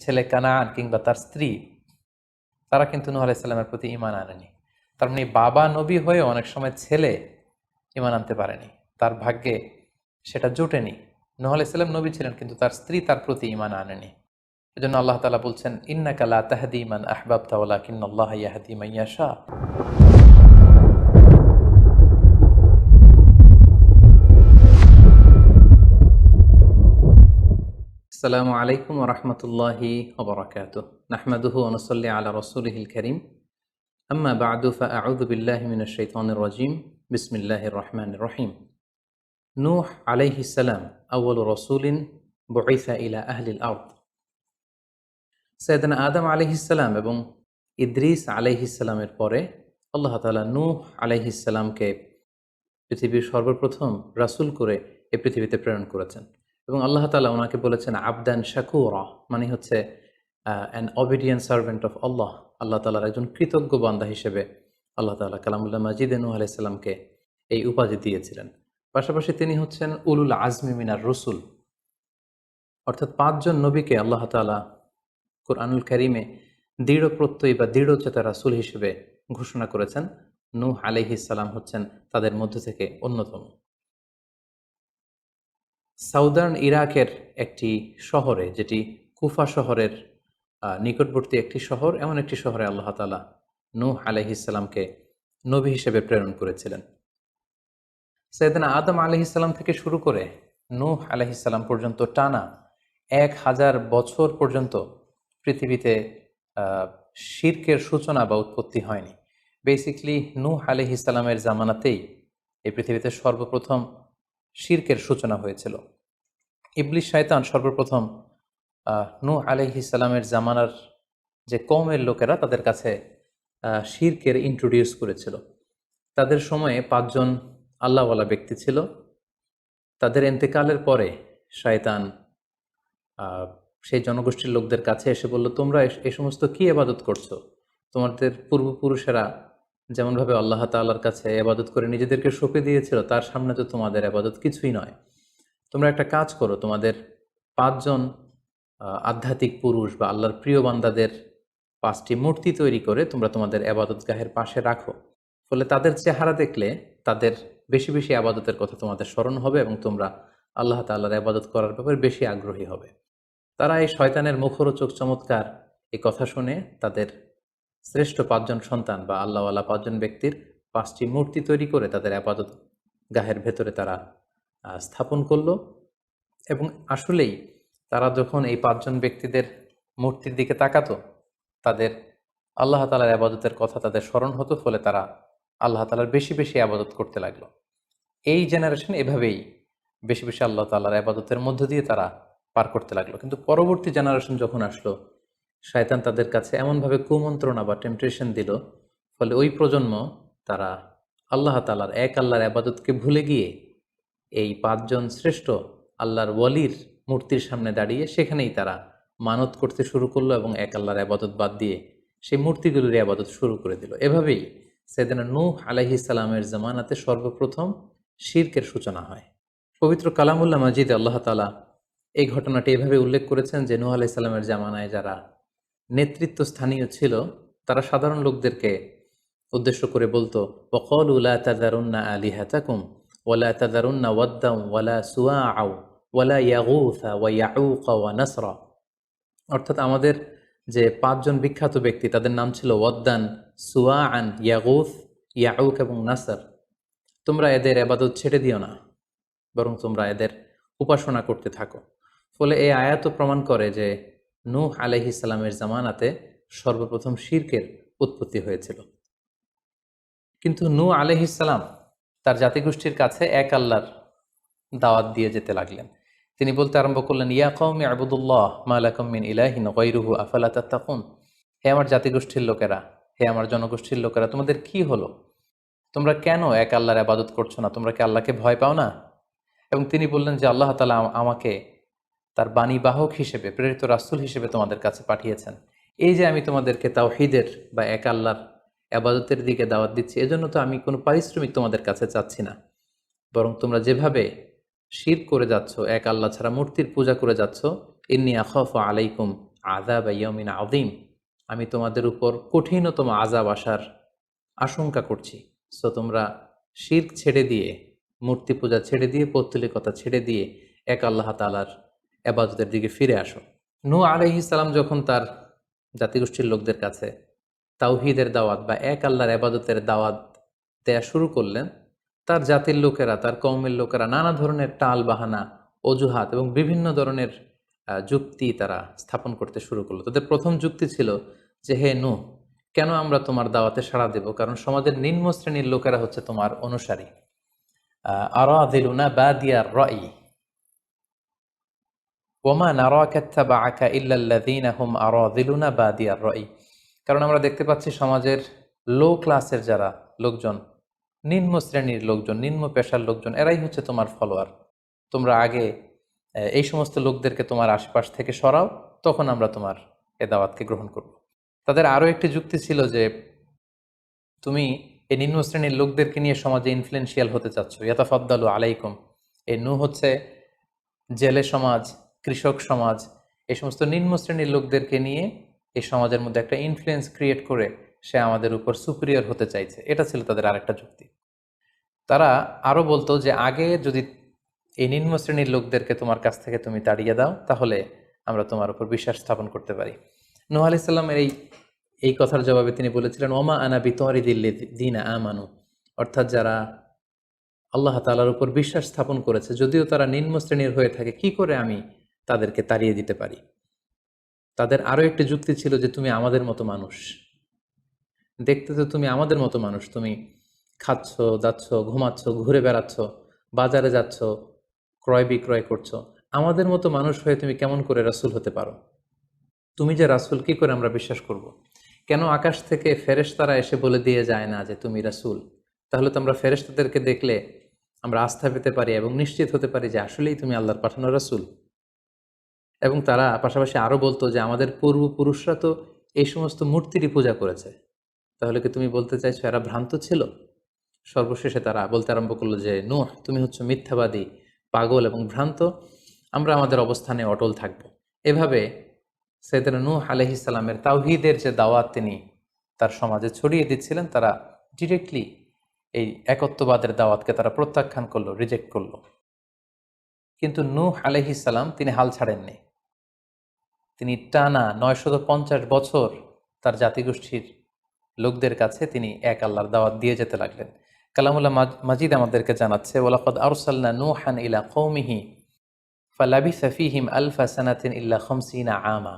ছেলে কানান কিংবা তার স্ত্রী, তারা কিন্তু নূহ আলাইহিস সালামের প্রতি ঈমান আনেনি। তার মানে বাবা নবী হয়ে অনেক সময় ছেলে ঈমান আনতে পারেনি, তার ভাগ্যে সেটা জুটেনি। নূহ আলাইহিস সালাম নবী ছিলেন, কিন্তু তার স্ত্রী তার প্রতি ঈমান আনেনি। এজন্য আল্লাহ তাআলা বলছেন, ইন্নাকা লা তাহদি মান আহবাবতা ওয়ালাকিন্নাল্লাহা ইয়াহদি মান ইয়াশা। আসসালামু আলাইকুম ওয়া রাহমাতুল্লাহি ওয়া বারাকাতুহু। নাহমাদুহু ওয়া নুসাল্লি আলা রাসূলিহিল কারীম। আম্মা বা'দু ফাআউযু বিল্লাহি মিনাশ শাইতানির রাজীম। বিসমিল্লাহির রহমানির রহিম। নূহ আলাইহিস সালাম আউয়ালু রাসূলিন বুইসা ইলা আহলিল আরদ। সাইয়েদনা আদম আলাইহিস সালাম এবং ইদ্রিস আলাইহিস সালামের পরে আল্লাহ তাআলা নূহ আলাইহিস সালামকে পৃথিবীর সর্বপ্রথম রাসূল করে এই পৃথিবীতে প্রেরণ করেছেন। এবং আল্লাহ তাআলা ওনাকে বলেছেন আবদান শাকুরা, মানে হচ্ছে অ্যান অবিডিয়েন্ট সার্ভেন্ট অফ আল্লাহ। আল্লাহ তাআলার একজন কৃতজ্ঞ বান্দা হিসেবে আল্লাহ তাআলা কালামুল্লাহ মাজিদে নূহ আলাইহিস সালামকে এই উপাধি দিয়েছিলেন। পাশাপাশি তিনি হচ্ছেন উলুল আজমি মিনার রসুল, অর্থাৎ 5 জন নবীকে আল্লাহ তাআলা কুরআনুল কারীমে দৃঢ় প্রত্যয়ী বা দৃঢ়চেতা রাসূল হিসেবে ঘোষণা করেছেন। নূহ আলাইহিস সালাম হচ্ছেন তাদের মধ্য থেকে অন্যতম। সাউদার্ন ইরাকের একটি শহরে, যেটি কুফা শহরের নিকটবর্তী একটি শহর, এমন একটি শহরে আল্লাহ তাআলা নূহ আলাইহিস সালামকে নবী হিসেবে প্রেরণ করেছিলেন। সাইয়েদনা আদম আলাইহিস সালাম থেকে শুরু করে নূহ আলাইহিস সালাম পর্যন্ত টানা 1000 বছর পর্যন্ত পৃথিবীতে শিরকের সূচনা বা উৎপত্তি হয়নি। বেসিকলি নূহ আলাইহিস সালামের জামানাতেই এই পৃথিবীতে সর্বপ্রথম শিরকের সূচনা হয়েছিল। ইবলিস শয়তান সর্বপ্রথম নূহ আলাইহিস সালামের জামানার যে কওমের লোকেরা, তাদের কাছে শিরকের ইন্ট্রোডিউস করেছিল। তাদের সময়ে 5 জন আল্লাহওয়ালা ব্যক্তি ছিল। তাদের ইন্তেকালের পরে শয়তান সেই জনগোষ্ঠীর লোকদের কাছে এসে বলল, তোমরা এই সমস্ত কি ইবাদত করছো? তোমাদের পূর্বপুরুষেরা যেমনভাবে আল্লাহ তাআলার কাছে ইবাদত করে নিজেদেরকে সঁপে দিয়েছিল, তার সামনে তো তোমাদের ইবাদত কিছুই নয়। তোমরা একটা কাজ করো, তোমাদের 5 জন আধ্যাত্মিক পুরুষ বা আল্লাহর প্রিয় বান্দাদের 5টি মূর্তি তৈরি করে তোমরা তোমাদের ইবাদতগাহের পাশে রাখো। ফলে তাদের চেহারা দেখলে তাদের বেশি বেশি ইবাদতের কথা তোমাদের স্মরণ হবে এবং তোমরা আল্লাহ তাআলার ইবাদত করার ব্যাপারে বেশি আগ্রহী হবে। তারা এই শয়তানের মুখরোচক চমৎকার এই কথা শুনে তাদের শ্রেষ্ঠ 5 জন সন্তান বা আল্লাহওয়ালা 5 জন ব্যক্তির 5টি মূর্তি তৈরি করে তাদের ইবাদত গাহের ভেতরে তারা স্থাপন করলো। এবং আসলেই তারা যখন এই 5 জন ব্যক্তিদের মূর্তির দিকে তাকাতো, তাদের আল্লাহ তাআলার ইবাদতের কথা তাদের স্মরণ হতো, ফলে তারা আল্লাহ তাআলার বেশি বেশি ইবাদত করতে লাগলো। এই জেনারেশন এভাবেই বেশি বেশি আল্লাহ তাআলার ইবাদতের মধ্য দিয়ে তারা পার করতে লাগলো। কিন্তু পরবর্তী জেনারেশন যখন আসলো, শয়তান তাদের কাছে এমনভাবে কুমন্ত্রণা বা টেম্পটেশন দিল, ফলে ওই প্রজন্ম তারা আল্লাহ তাআলার এক আল্লাহর ইবাদতকে ভুলে গিয়ে এই 5 জন শ্রেষ্ঠ আল্লাহর ওয়ালির মূর্তির সামনে দাঁড়িয়ে সেখানেই তারা মানত করতে শুরু করলো এবং এক আল্লাহর ইবাদত বাদ দিয়ে সেই মূর্তিগুলোর ইবাদত শুরু করে দিল। এভাবেই সাইয়েদনা নূহ আলাইহিস সালামের জামানাতে সর্বপ্রথম শিরকের সূচনা হয়। পবিত্র কালামুল্লাহ মাজিদে আল্লাহ তাআলা এই ঘটনাটি এভাবে উল্লেখ করেছেন যে নূহ আলাইহিস সালামের জামানায় যারা নেতৃত্ব স্থানীয় ছিল, তারা সাধারণ লোকদেরকে উদ্দেশ্য করে বলতো, ওয়াকালু লা তাযারুন্না আলিহাতাকুম ওয়ালা তাযারুন্না ওয়াদ্দাম ওয়ালা সুওয়াআ ওয়ালা ইয়াগুথা ওয়া ইয়াউকা ওয়া নাসরা। অর্থাৎ আমাদের যে 5 জন বিখ্যাত ব্যক্তি, তাদের নাম ছিল ওয়াদ্দান, সুওয়াআন, ইয়াগুথ, ইয়াউক এবং নাসর। তোমরা এদের ইবাদত ছেড়ে দিও না, বরং তোমরা এদের উপাসনা করতে থাকো। ফলে এই আয়াত প্রমাণ করে যে নূহ আলাইহিস সালামের জামানাতে সর্বপ্রথম শিরকের উৎপত্তি হয়েছিল। কিন্তু নূহ আলাইহিস সালাম তার জাতিগোষ্ঠীর কাছে এক আল্লাহর দাওয়াত দিয়ে যেতে লাগলেন। তিনি বলতে আরম্ভ করলেন, ইয়া কওমি আবুদুল্লাহ মা লাকুম মিন ইলাহিন গায়রুহু আফালা তাত্তাকুন। হে আমার জাতিগোষ্ঠীর লোকেরা, হে আমার জনগোষ্ঠীর লোকেরা, তোমাদের কি হলো? তোমরা কেন এক আল্লাহর ইবাদত করছো না? তোমরা কি আল্লাহকে ভয় পাও না? এবং তিনি বললেন যে আল্লাহ তাআলা আমাকে তার বাণী বাহক হিসেবে, প্রেরিত রাসূল হিসেবে তোমাদের কাছে পাঠিয়েছেন। এই যে আমি তোমাদেরকে তাওহীদের বা এক আল্লাহর ইবাদতের দিকে দাওয়াত দিচ্ছি, এজন্য তো আমি কোনো পারিশ্রমিক তোমাদের কাছে চাচ্ছি না, বরং তোমরা যেভাবে শিরক করে যাচ্ছ, এক আল্লাহ ছাড়া মূর্তির পূজা করে যাচ্ছ, ইন্নী আখাফু আলাইকুম আযাব ইয়াউমিন আযীম, আমি তোমাদের উপর কঠিনতম আযাব আসার আশঙ্কা করছি। সো তোমরা শিরক ছেড়ে দিয়ে, মূর্তি পূজা ছেড়ে দিয়ে, পৌত্তলিকতা ছেড়ে দিয়ে এক আল্লাহ তাআলার ইবাদতের দিকে ফিরে আসো। নূহ আলাইহিস সালাম যখন তার জাতিগোষ্ঠীর লোকদের কাছে তাওহীদের দাওয়াত বা এক আল্লাহর ইবাদতের দাওয়াত দেয়া শুরু করলেন, তার জাতির লোকেরা, তার কওমের লোকেরা নানা ধরনের টাল বাহানা, অজুহাত এবং বিভিন্ন ধরনের যুক্তি তারা স্থাপন করতে শুরু করলো। তাদের প্রথম যুক্তি ছিল যে, হে নূহ, কেন আমরা তোমার দাওয়াতে সাড়া দেব? কারণ সমাজের নিম্ন শ্রেণীর লোকেরা হচ্ছে তোমার অনুসারী। আরাযিলুনা বাদিয়ার রাই ওমা নারাকা ইত্তাবাআকা ইল্লাল্লাযীনা হুম আরাযিলুনা বাদিয়ার রাই। কারণ আমরা দেখতে পাচ্ছি সমাজের লো ক্লাসের যারা লোকজন, নিম্ন শ্রেণীর লোকজন, নিম্ন পেশার লোকজন, এরাই হচ্ছে তোমার ফলোয়ার। তোমরা আগে এই সমস্ত লোকদেরকে তোমার আশপাশ থেকে সরাও, তখন আমরা তোমার এ দাওয়াতকে গ্রহণ করব। তাদের আরও একটি যুক্তি ছিল যে, তুমি এই নিম্ন শ্রেণীর লোকদেরকে নিয়ে সমাজে ইনফ্লুয়েন্সিয়াল হতে চাচ্ছ। ইয়াতাফাদ্দালু আলাইকুম, এই নূহ হচ্ছে জেলে সমাজ, কৃষক সমাজ, এই সমস্ত নিম্ন শ্রেণীর লোকদেরকে নিয়ে এই সমাজের মধ্যে একটা ইনফ্লুয়েন্স ক্রিয়েট করে সে আমাদের উপর সুপিরিয়র হতে চাইছে। এটা ছিল তাদের আরেকটা যুক্তি। তারা আরও বলতো যে, আগে যদি এই নিম্ন শ্রেণীর লোকদেরকে তোমার কাছ থেকে তুমি তাড়িয়ে দাও, তাহলে আমরা তোমার উপর বিশ্বাস স্থাপন করতে পারি। নূহ আলাইহিস সালামের এই কথার জবাবে তিনি বলেছিলেন, ওমা আনা বিতারিদিল্লিযিনা আমানু, অর্থাৎ যারা আল্লাহ তাআলার উপর বিশ্বাস স্থাপন করেছে, যদিও তারা নিম্ন শ্রেণীর হয়ে থাকে, কি করে আমি তাদেরকে তাড়িয়ে দিতে পারি? তাদের আরও একটি যুক্তি ছিল যে, তুমি আমাদের মতো মানুষ, দেখতে তো তুমি আমাদের মতো মানুষ, তুমি খাচ্ছ, যাচ্ছ, ঘুমাচ্ছ, ঘুরে বেড়াচ্ছ, বাজারে যাচ্ছ, ক্রয় বিক্রয় করছো, আমাদের মতো মানুষ হয়ে তুমি কেমন করে রাসূল হতে পারো? তুমি যে রাসূল, কি করে আমরা বিশ্বাস করব? কেন আকাশ থেকে ফেরেশতারা এসে বলে দিয়ে যায় না যে তুমি রাসূল? তাহলে তো আমরা ফেরেশতাদেরকে দেখলে আমরা আস্থা পেতে পারি এবং নিশ্চিত হতে পারি যে আসলেই তুমি আল্লাহর পাঠানো রাসূল। এবং তারা পাশাপাশি আরও বলতো যে, আমাদের পূর্বপুরুষরা তো এই সমস্ত মূর্তিরই পূজা করেছে, তাহলে কি তুমি বলতে চাইছো এরা ভ্রান্ত ছিল? সর্বশেষে তারা বলতে আরম্ভ করলো যে, নূহ, তুমি হচ্ছে মিথ্যাবাদী, পাগল এবং ভ্রান্ত, আমরা আমাদের অবস্থানে অটল থাকব। এভাবে সাইয়েদনা নূহ আলাইহিস সালামের তাওহীদের যে দাওয়াত তিনি তার সমাজে ছড়িয়ে দিচ্ছিলেন, তারা ডিরেক্টলি এই একত্ববাদের দাওয়াতকে তারা প্রত্যাখ্যান করলো, রিজেক্ট করলো। কিন্তু নূহ আলাইহিস সালাম তিনি হাল ছাড়েননি। তিনি টানা ৯৫০ বছর তার জাতিগোষ্ঠীর লোকদের কাছে তিনি এক আল্লাহর দাওয়াত দিয়ে যেতে লাগলেন। কালামুল্লাহ মাজিদ আমাদেরকে জানাচ্ছে, ওয়ালাকাদ আরসালনা নূহান ইলা কওমিহি ফালাবিসা ফীহিম আলফা সানাতিন ইল্লা ৫০ আমা।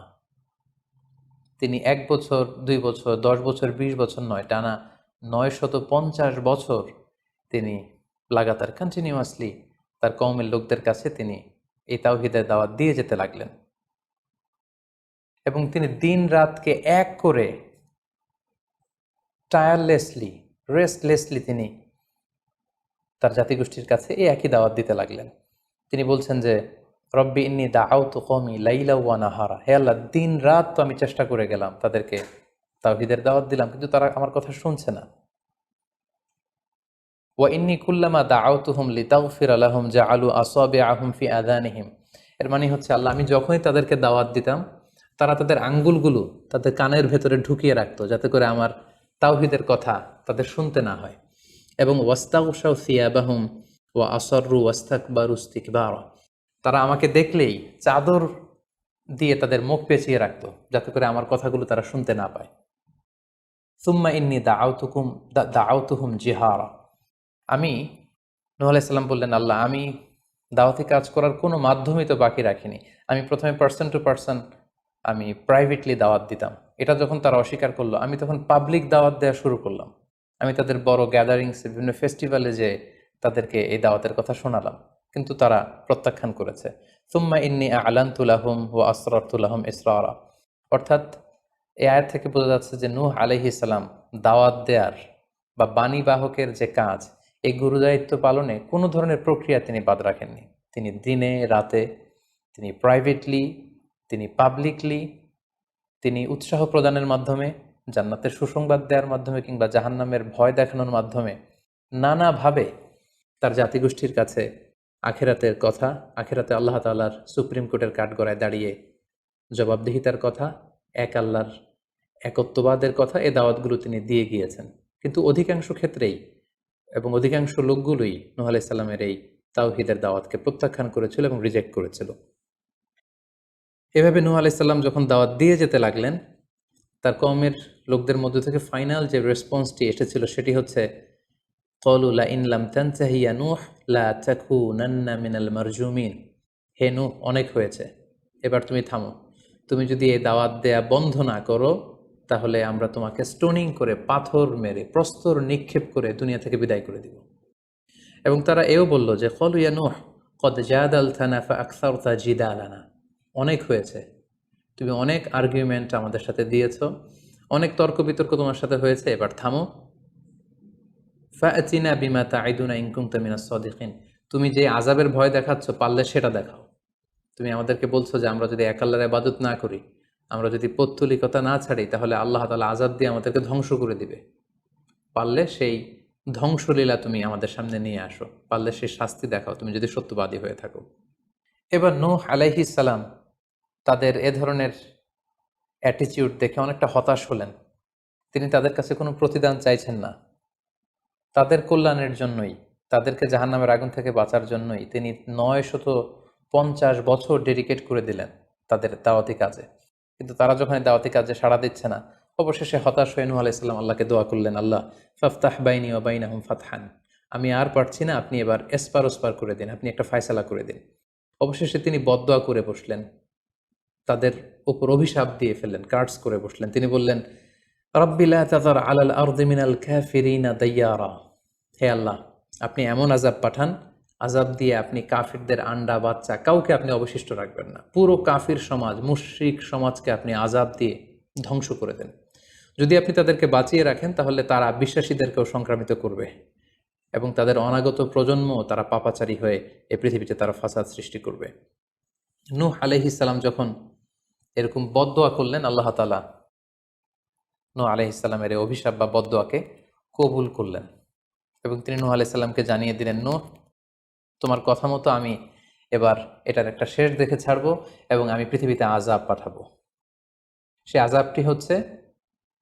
তিনি ১ বছর, ২ বছর, ১০ বছর, ২০ বছর নয়, টানা ৯৫০ বছর তিনি লাগাতার কন্টিনিউয়াসলি তার কওমের লোকদের কাছে তিনি এই তাওহীদের দাওয়াত দিয়ে যেতে লাগলেন। এবং তিনি দিন রাতকে এক করে টায়ারলেসলি, রেস্টলেসলি তিনি তার জাতিগোষ্ঠীর কাছে এই একই দাওয়াত দিতে লাগলেন। তিনি বলছেন যে, রব্বি ইন্নী দাআউতু কওমি লাইলা ওয়া নাহারা, হে আল্লাহ, দিন রাত তো আমি চেষ্টা করে গেলাম, তাদেরকে তাওহীদের দাওয়াত দিলাম, কিন্তু তারা আমার কথা শুনছে না। ওয়া ইন্নী কুল্লামা দাআউতুহুম লিতাগফিরা লাহুম জাআলু আসাবিআহুম ফি আযানিহিম। এর মানে হচ্ছে, আল্লাহ, আমি যখনই তাদেরকে দাওয়াত দিতাম, তারা তাদের আঙ্গুলগুলো তাদের কানের ভেতরে ঢুকিয়ে রাখতো, যাতে করে আমার তাওহীদের কথা তাদের শুনতে না হয়। এবং ওয়াস্তাগশাউ সিয়াবাহুম ওয়া আসররু ওয়াস্তাকবারু ইস্তিকবারা, তারা আমাকে দেখলেই চাদর দিয়ে তাদের মুখ পেঁচিয়ে রাখতো, যাতে করে আমার কথাগুলো তারা শুনতে না পায়। সুম্মা ইন্নী দাআউতুহুম জিহারা, আমি, নূহ আলাইহিস সালাম বললেন, আল্লাহ, আমি দাওয়াতি কাজ করার কোনো মাধ্যমই তো বাকি রাখিনি। আমি প্রথমে পার্সন টু পার্সন আমি প্রাইভেটলি দাওয়াত দিতাম। এটা যখন তারা অস্বীকার করলো, আমি তখন পাবলিক দাওয়াত দেওয়া শুরু করলাম। আমি তাদের বড় গ্যাদারিংসে, বিভিন্ন ফেস্টিভ্যালে যে তাদেরকে এই দাওয়াতের কথা শোনালাম, কিন্তু তারা প্রত্যাখ্যান করেছে। সুম্মা ইন্নী আ'লানতু লাহুম ওয়া আসরারতু লাহুম ইসরারা, অর্থাৎ এই আয়াত থেকে বোঝা যাচ্ছে যে নূহ আলাইহিস সালাম দাওয়াত দেয়ার বা বাণী বাহকের যে কাজ, এই গুরুদায়িত্ব পালনে কোনো ধরনের প্রক্রিয়া তিনি বাদ রাখেননি। তিনি দিনে রাতে, তিনি প্রাইভেটলি, তিনি পাবলিকলি, তিনি উৎসাহ প্রদানের মাধ্যমে, জান্নাতের সুসংবাদ দেওয়ার মাধ্যমে, কিংবা জাহান্নামের ভয় দেখানোর মাধ্যমে নানাভাবে তার জাতিগোষ্ঠীর কাছে আখিরাতের কথা, আখিরাতে আল্লাহ তাআলার সুপ্রিম কোর্টের কাঠগড়ায় দাঁড়িয়ে জবাবদিহিতার কথা, এক আল্লাহর একত্ববাদের কথা, এ দাওয়াতগুলো তিনি দিয়ে গিয়েছেন। কিন্তু অধিকাংশ ক্ষেত্রেই এবং অধিকাংশ লোকগুলোই নূহ আলাইহিস সালামের এই তাওহীদের দাওয়াতকে প্রত্যাখ্যান করেছিল এবং রিজেক্ট করেছিল। এভাবে নূহ আলাইহিস সালাম যখন দাওয়াত দিয়ে যেতে লাগলেন, তার কওমের লোকদের মধ্য থেকে ফাইনাল যে রেসপন্সটি এসেছিল সেটি হচ্ছে, ক্বালু লাইন লাম তানতাহি ইয়া নূহ লা তাকুনান্না মিনাল মারজুমিন। হে নূহ, অনেক হয়েছে, এবার তুমি থামো। তুমি যদি এই দাওয়াত দেয়া বন্ধ না করো, তাহলে আমরা তোমাকে স্টোনিং করে, পাথর মেরে, প্রস্তর নিক্ষেপ করে দুনিয়া থেকে বিদায় করে দিব। এবং তারা এও বলল যে, ক্বালু ইয়া নূহ ক্বাদ জাদালতানা ফাআকসারতা জিদালানা। অনেক হয়েছে, তুমি অনেক আর্গুমেন্ট আমাদের সাথে দিয়েছ, অনেক তর্ক বিতর্ক তোমার সাথে হয়েছে, এবার থামো। ফাআতিনা বিমা তাইদুনা ইন কুনতা মিনাস সাদিকিন। তুমি যে আযাবের ভয় দেখাচ্ছ, পারলে সেটা দেখাও। তুমি আমাদেরকে বলছো যে আমরা যদি এক আল্লাহর ইবাদত না করি, আমরা যদি পৌত্তলিকতা না ছাড়ি, তাহলে আল্লাহ তাআলা আযাব দিয়ে আমাদেরকে ধ্বংস করে দিবে। পারলে সেই ধ্বংসলীলা তুমি আমাদের সামনে নিয়ে আসো, পারলে সেই শাস্তি দেখাও, তুমি যদি সত্যবাদী হয়ে থাকো। এবার নূহ আলাইহিস সালাম তাদের এ ধরনের অ্যাটিটিউড দেখে অনেকটা হতাশ হলেন। তিনি তাদের কাছে কোনো প্রতিদান চাইছেন না, তাদের কল্যাণের জন্যই, তাদেরকে জাহান্নামের আগুন থেকে বাঁচার জন্যই তিনি 950 বছর ডেডিকেট করে দিলেন তাদের দাওয়াতি কাজে। কিন্তু তারা যখন এই দাওয়াতি কাজে সাড়া দিচ্ছে না, অবশেষে হতাশ হয়ে নূহ আলাইহিস সালাম আল্লাহকে দোয়া করলেন, আল্লাহ ফাফতাহ বাইনি ওয়া বাইনাহুম ফাতহান। আমি আর পারছি না, আপনি এবার এসপার ওসপার করে দিন, আপনি একটা ফয়সালা করে দিন। অবশেষে তিনি বদদোয়া করে বসলেন, তাদের উপর অভিশাপ দিয়ে ফেললেন, কার্ডস করে বসলেন। তিনি বললেন, রাব্বি লা তাযার আলাল আরদি মিনাল কাফিরিনা দাইয়ারা। হে আল্লাহ, আপনি এমন আযাব পাঠান, আযাব দিয়ে আপনি কাফিরদের আন্ডা বাচ্চা কাউকে আপনি অবশিষ্ট রাখবেন না। পুরো কাফির সমাজ, মুশরিক সমাজকে আপনি আযাব দিয়ে ধ্বংস করে দেন। যদি আপনি তাদেরকে বাঁচিয়ে রাখেন, তাহলে তারা বিশ্বাসীদেরকেও সংক্রামিত করবে এবং তাদের অনাগত প্রজন্ম তারা পাপাচারী হয়ে এই পৃথিবীতে তারা ফাসাদ সৃষ্টি করবে। নূহ আলাইহিস সালাম যখন এরকম বদদোয়া করলেন, আল্লাহ তাআলা নূহ আলাইহিস সালামের এই অভিশাপ বা বদদোয়াকে কবুল করলেন এবং তিনি নূহ আলাইহিস সালামকে জানিয়ে দিলেন, নূহ, তোমার কথা মতো আমি এবার এটার একটা শেষ দেখে ছাড়বো এবং আমি পৃথিবীতে আযাব পাঠাবো। সে আযাবটি হচ্ছে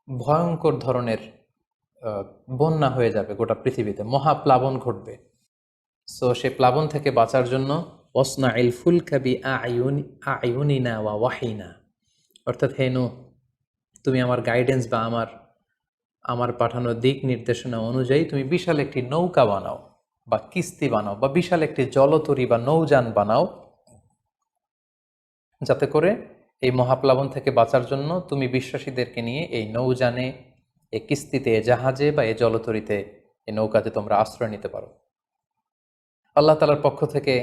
ভয়ঙ্কর ধরনের বন্যা হয়ে যাবে গোটা পৃথিবীতে, মহাপ্লাবন ঘটবে। সো সে প্লাবন থেকে বাঁচার জন্য ওয়াসনাইল ফুলকা বিআইউনিনা ওয়া ওয়াহিনা, অর্থাৎ হে নূহ, তুমি আমার গাইডেন্স বা আমার পাঠানো দিক নির্দেশনা অনুযায়ী তুমি বিশাল একটি নৌকা বানাও বা কিস্তি বানাও বা বিশাল একটি জলতরী বা নৌযান বানাও, যাতে করে এই মহাপ্লাবন থেকে বাঁচার জন্য তুমি বিশ্বাসীদেরকে নিয়ে এই নৌযানে, এই কিস্তিতে, জাহাজে বা এই জলতরীতে, এই নৌকাতে তোমরা আশ্রয় নিতে পারো। আল্লাহ তাআলার পক্ষ থেকে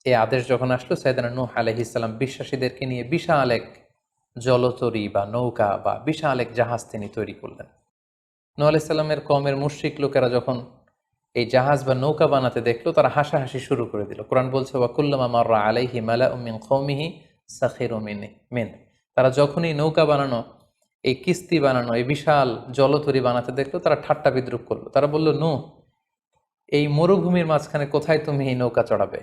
এই আদেশ যখন আসলো, সাইয়েদনা নূহ আলাইহিস সালাম বিশ্বাসীদেরকে নিয়ে বিশাল এক জলতরী বা নৌকা বা বিশাল এক জাহাজ তিনি তৈরি করলেন। নূহ আলাইহিস সালামের কওমের মুশরিক লোকেরা যখন এই জাহাজ বা নৌকা বানাতে দেখলো, তারা হাসাহাসি শুরু করে দিল। কোরআন বলছে, ওয়া কুল্লামা মাররা আলাইহি মালাউম মিন কওমিহি সাখিরু মিন। তারা যখনই নৌকা বানানো, এই কিস্তি বানানো, এই বিশাল জলতরী বানাতে দেখলো, তারা ঠাট্টা বিদ্রুপ করলো। তারা বলল, নূহ, এই মরুভূমির মাঝখানে কোথায় তুমি এই নৌকা চড়াবে?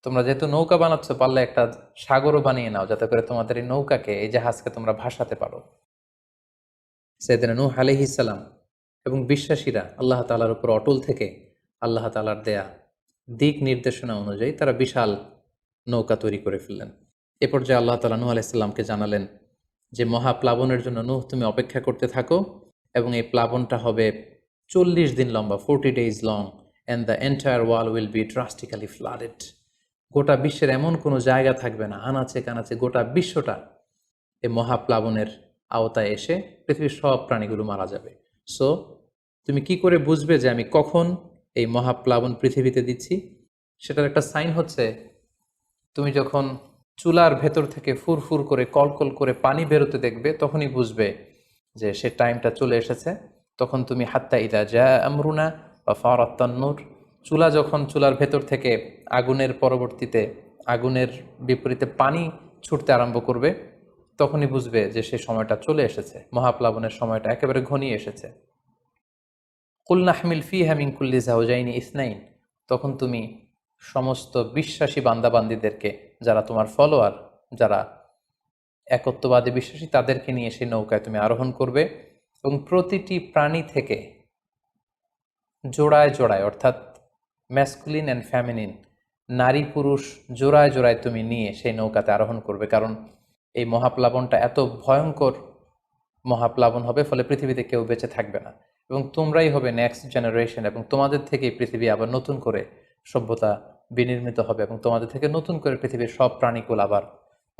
তোমরা যেহেতু নৌকা বানাচ্ছ, পারলে একটা সাগরও বানিয়ে নাও, যাতে করে তোমাদের এই নৌকাকে, এই জাহাজকে তোমরা ভাসাতে পারো। সাইয়েদনা নূহ আলাইহিস সালাম এবং বিশ্বাসীরা আল্লাহ তাআলার উপর অটল থেকে আল্লাহ তাআলার দেয়া দিক নির্দেশনা অনুযায়ী তারা বিশাল নৌকা তৈরি করে ফেললেন। এ পর্যায়ে আল্লাহ তাআলা নূহ আলাইহিস সালামকে জানালেন যে, মহাপ্লাবনের জন্য নূহ তুমি অপেক্ষা করতে থাকো এবং এই প্লাবনটা হবে 40 দিন লম্বা, 40 days long, and the entire wall will be drastically flooded. গোটা বিশ্বের এমন কোনো জায়গা থাকবে না, আনাচে কানাচে গোটা বিশ্বটা এই মহাপ্লাবনের আওতায় এসে পৃথিবীর সব প্রাণীগুলো মারা যাবে। সো তুমি কি করে বুঝবে যে আমি কখন এই মহাপ্লাবন পৃথিবীতে দিচ্ছি? সেটার একটা সাইন হচ্ছে, তুমি যখন চুলার ভেতর থেকে ফুরফুর করে, কলকল করে পানি বেরোতে দেখবে, তখনই বুঝবে যে সে টাইমটা চলে এসেছে। তখন তুমি হাত্তা ইদা জা আমরুনা বা ফারাত তান্নুর, চুলার ভেতর থেকে আগুনের পরবর্তীতে, আগুনের বিপরীতে পানি ছুটতে আরম্ভ করবে, তখনই বুঝবে যে সে সময়টা চলে এসেছে, মহাপ্লাবনের সময়টা একেবারে ঘনিয়ে এসেছে। কুল নাহমিল ফিহা মিন কুল্লি যাওজাইনি ইসনাইন, তখন তুমি সমস্ত বিশ্বাসী বান্দাবান্দীদেরকে, যারা তোমার ফলোয়ার, যারা একত্ববাদী বিশ্বাসী তাদেরকে নিয়ে সেই নৌকায় তুমি আরোহণ করবে এবং প্রতিটি প্রাণী থেকে জোড়ায় জোড়ায়, অর্থাৎ ম্যাসকুলিন অ্যান্ড ফ্যামিনিন, নারী পুরুষ জোড়ায় জোড়ায় তুমি নিয়ে সেই নৌকাতে আরোহণ করবে, কারণ এই মহাপ্লাবনটা এত ভয়ঙ্কর মহাপ্লাবন হবে, ফলে পৃথিবীতে কেউ বেঁচে থাকবে না এবং তোমরাই হবে নেক্সট জেনারেশন, এবং তোমাদের থেকেই পৃথিবী আবার নতুন করে সভ্যতা বিনির্মিত হবে এবং তোমাদের থেকে নতুন করে পৃথিবীর সব প্রাণীকুল আবার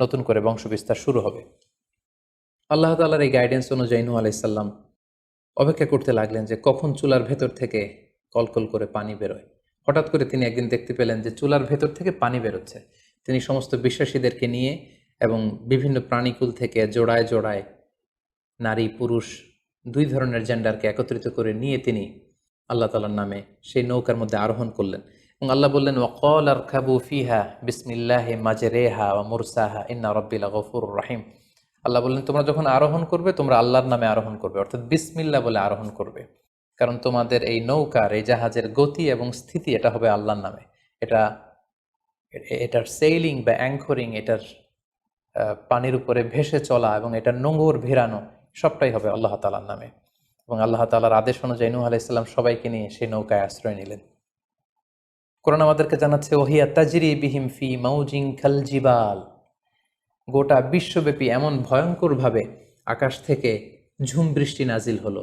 নতুন করে বংশবিস্তার শুরু হবে। আল্লাহ তাআলার এই গাইডেন্স অনুযায়ী নূহ আলাইহিস সালাম অপেক্ষা করতে লাগলেন যে কখন চুলার ভেতর থেকে কলকল করে পানি বেরোয়। হঠাৎ করে তিনি একদিন দেখতে পেলেন যে চুলার ভেতর থেকে পানি বেরোচ্ছে। তিনি সমস্ত বিশ্বাসীদেরকে নিয়ে এবং বিভিন্ন প্রাণীকুল থেকে জোড়ায় জোড়ায় নারী পুরুষ দুই ধরনের জেন্ডারকে একত্রিত করে নিয়ে তিনি আল্লাহ তাআলার নামে সেই নৌকার মধ্যে আরোহণ করলেন এবং আল্লাহ বললেন, ওয়াকাল আরকাবু ফিহা বিসমিল্লাহি মাজরেহা ওয়া মুরসাহা ইন্না রাব্বি লাগফুরুর রাহিম। আল্লাহ বললেন, তোমরা যখন আরোহণ করবে তোমরা আল্লাহর নামে আরোহণ করবে, অর্থাৎ বিসমিল্লাহ বলে আরোহণ করবে, কারণ তোমাদের এই নৌকার এই জাহাজের গতি এবং স্থিতি এটা হবে আল্লাহর নামে। এটার সেইলিং বা অ্যাঙ্করিং, এটার পানির উপরে ভেসে চলা এবং এটার নোঙর ভেরানো সবটাই হবে আল্লাহ তাআলার নামে। এবং আল্লাহ তাআলার আদেশ অনুযায়ী নূহ আলাইহিস সালাম সবাইকে নিয়ে সেই নৌকায় আশ্রয় নিলেন। কোরআন আমাদেরকে জানাচ্ছে, ওহিয়া তাজরি বিহিম ফি মাউজিন কাল জিবাল, গোটা বিশ্বব্যাপী এমন ভয়ঙ্করভাবে আকাশ থেকে ঝুম বৃষ্টি নাজিল হলো,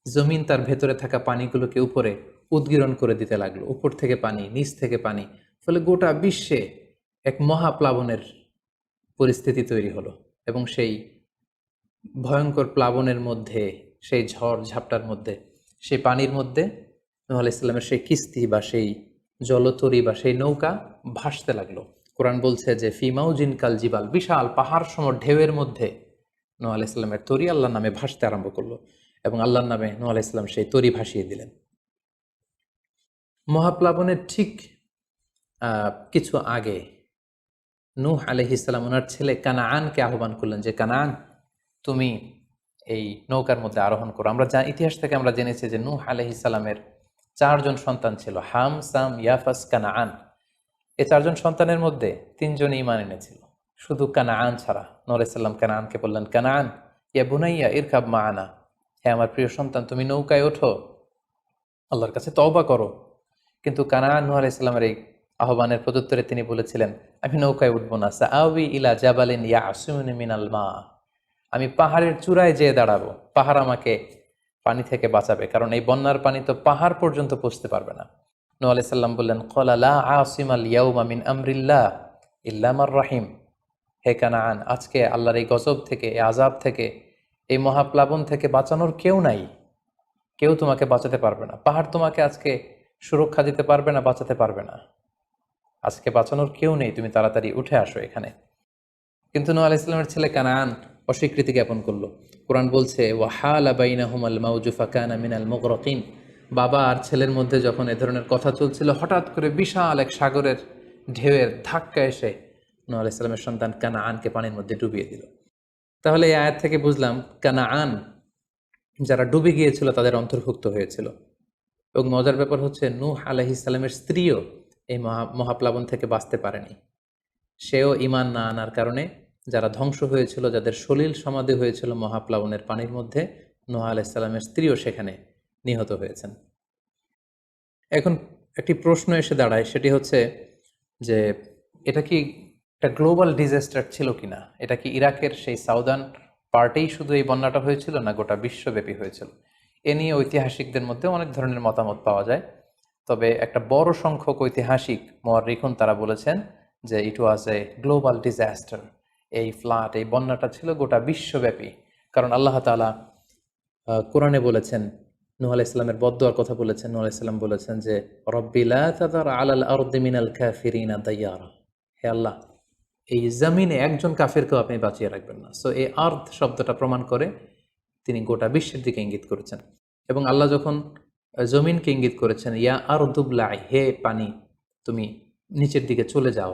জমিন তার ভেতরে থাকা পানিগুলোকে উপরে উদ্গীরণ করে দিতে লাগলো, উপর থেকে পানি নিচ থেকে পানি, ফলে গোটা বিশ্বে এক মহাপ্লাবনের পরিস্থিতি তৈরি হলো। এবং সেই ভয়ঙ্কর প্লাবনের মধ্যে, সেই ঝড় ঝাপটার মধ্যে, সেই পানির মধ্যে নূহ আলাইহিস সালামের সেই কিস্তি বা সেই জলতরী বা সেই নৌকা ভাসতে লাগলো। কোরআন বলছে যে ফি মাউজিন কাল জিবাল, বিশাল পাহাড় সম ঢেউয়ের মধ্যে নূহ আলাইহিস সালামের তরী আল্লাহর নামে ভাসতে আরম্ভ করলো এবং আল্লাহর নামে নূহ আলাইহিস সালাম সেই তরী ভাসিয়ে দিলেন। মহাপ্লাবনের ঠিক কিছু আগে নূহ আলাইহিস সালাম ওনার ছেলে কানাআনকে আহ্বান করলেন যে, কানাআন, তুমি এই নৌকার মধ্যে আরোহণ করো। আমরা ইতিহাস থেকে আমরা জেনেছি যে নূহ আলাইহিস সালামের 4 জন সন্তান ছিল, হাম, সাম, ইয়াফাস, কানাআন। এই 4 জন সন্তানের মধ্যে 3 জন ঈমান এনেছিল, শুধু কানাআন ছাড়া। নূহ আলাইহিস সালাম কানাআনকে বললেন, কানাআন ইয়া বুনাইয়া ইরকাব মাআনা, হে আমার প্রিয় সন্তান, তুমি নৌকায় ওঠো, আল্লাহর কাছে তওবা করো। কিন্তু কানাআন নূহ আলাইহিস সালামের এই আহ্বানের প্রত্যুত্তরে তিনি বলেছিলেন, আমি নৌকায় উঠবো না, সাআবি ইলা জাবালিন ইয়াসিমুনি মিনাল মা, আমি পাহাড়ের চূড়ায় যেয়ে দাঁড়াবো, পাহাড় আমাকে পানি থেকে বাঁচাবে, কারণ এই বন্যার পানি তো পাহাড় পর্যন্ত পৌঁছতে পারবে না। নূহ আলাইহিস সালাম বললেন, ক্বালা লা আসিমাল ইয়াউমা মিন আমরিল্লাহ ইল্লা মার রাহিম, হে কানাআন, আজকে আল্লাহর এই গজব থেকে, এই আযাব থেকে, এই মহাপ্লাবন থেকে বাঁচানোর কেউ নাই, কেউ তোমাকে বাঁচাতে পারবে না। পাহাড় তোমাকে আজকে সুরক্ষা দিতে পারবে না, বাঁচাতে পারবে না, আজকে বাঁচানোর কেউ নেই, তুমি তাড়াতাড়ি উঠে আসো এখানে। কিন্তু নূহ আলাইহিস সালামের ছেলে কানাআন অস্বীকৃতি জ্ঞাপন করলো। কোরআন বলছে, ওয়াহালা বাইনাহুমাল মাউজু ফাকানা মিনাল মুগরাকিন, বাবা আর ছেলের মধ্যে যখন এ ধরনের কথা চলছিল, হঠাৎ করে বিশাল এক সাগরের ঢেউয়ের ধাক্কা এসে নূহ আলাইহিস সালামের সন্তান কানাআনকে পানির মধ্যে ডুবিয়ে দিল। তাহলে এই আয়াত থেকে বুঝলাম কানাআন যারা ডুবে গিয়েছিল তাদের অন্তর্ভুক্ত হয়েছিল। এবং মজার ব্যাপার হচ্ছে, নূহ আলাইহিস সালামের স্ত্রীও এই মহাপ্লাবন থেকে বাঁচতে পারেনি। সেও ঈমান না আনার কারণে যারা ধ্বংস হয়েছিল, যাদের সলিল সমাধি হয়েছিল মহাপ্লাবনের পানির মধ্যে, নূহ আলাইহিস সালামের স্ত্রীও সেখানে নিহত হয়েছেন। এখন একটি প্রশ্ন এসে দাঁড়ায়, সেটি হচ্ছে যে এটা কি একটা গ্লোবাল ডিজাস্টার ছিল কিনা? এটা কি ইরাকের সেই সাউদার্ন পার্টেই শুধু এই বন্যাটা হয়েছিল, না গোটা বিশ্বব্যাপী হয়েছিল? এ নিয়ে ঐতিহাসিকদের মধ্যে অনেক ধরনের মতামত পাওয়া যায়। তবে একটা বড় সংখ্যক ঐতিহাসিক মুআররিখুন তারা বলেছেন যে ইট ওয়াজ এ গ্লোবাল ডিজাস্টার। এই ফ্লাড, এই বন্যাটা ছিল গোটা বিশ্বব্যাপী। কারণ আল্লাহ তাআলা কোরআনে বলেছেন, নূহ আলাইহিস সালামের বদদুয়ার কথা বলেছেন। নূহ আলাইহিস সালাম বলেছেন যে, রব্বি লা তাযার আলাল আরদি মিনাল কাফিরিনা দাইয়ারা, হে আল্লাহ, এই জমিনে একজন কাফিরকেও আপনি বাঁচিয়ে রাখবেন না। সো এই আর্দ শব্দটা প্রমাণ করে তিনি গোটা বিশ্বের দিকে ইঙ্গিত করেছেন। এবং আল্লাহ যখন জমিনকে ইঙ্গিত করেছেন, ইয়া আরদুবলাই, হে পানি তুমি নিচের দিকে চলে যাও,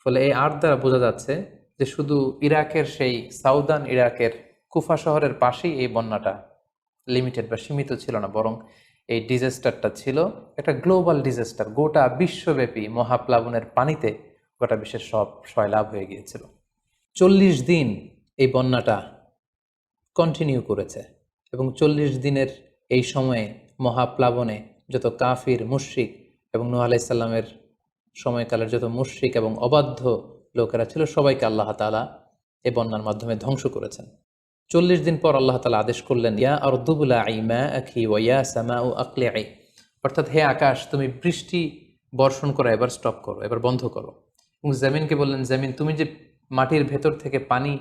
ফলে এই আর্দ দ্বারা বোঝা যাচ্ছে যে শুধু ইরাকের সেই সাউদার্ন ইরাকের কুফা শহরের পাশেই এই বন্যাটা লিমিটেড বা সীমিত ছিল না, বরং এই ডিজাস্টারটা ছিল একটা গ্লোবাল ডিজাস্টার। গোটা বিশ্বব্যাপী মহাপ্লাবনের পানিতে গোটা বিশ্বের সব সয়লাভ হয়ে গিয়েছিল। 40 দিন এই বন্যাটা কন্টিনিউ করেছে এবং 40 দিনের এই সময়ে মহাপ্লাবনে যত কাফির মুশরিক এবং নূহ আলাইহিস সালামের সময়কালের যত মুশরিক এবং অবাধ্য লোকেরা ছিল সবাইকে আল্লাহ তাআলা এই বন্যার মাধ্যমে ধ্বংস করেছেন। 40 দিন পর আল্লাহ তাআলা আদেশ করলেন, ইয়া আরদু বুলাঈ মাআকি ওয়া ইয়া সামাউ আকলিঈ, অর্থাৎ হে আকাশ তুমি বৃষ্টি বর্ষণ করা এবার স্টপ করো, এবার বন্ধ করো। এবং জমিনকে বললেন, জমিন তুমি যে মাটির ভেতর থেকে পানি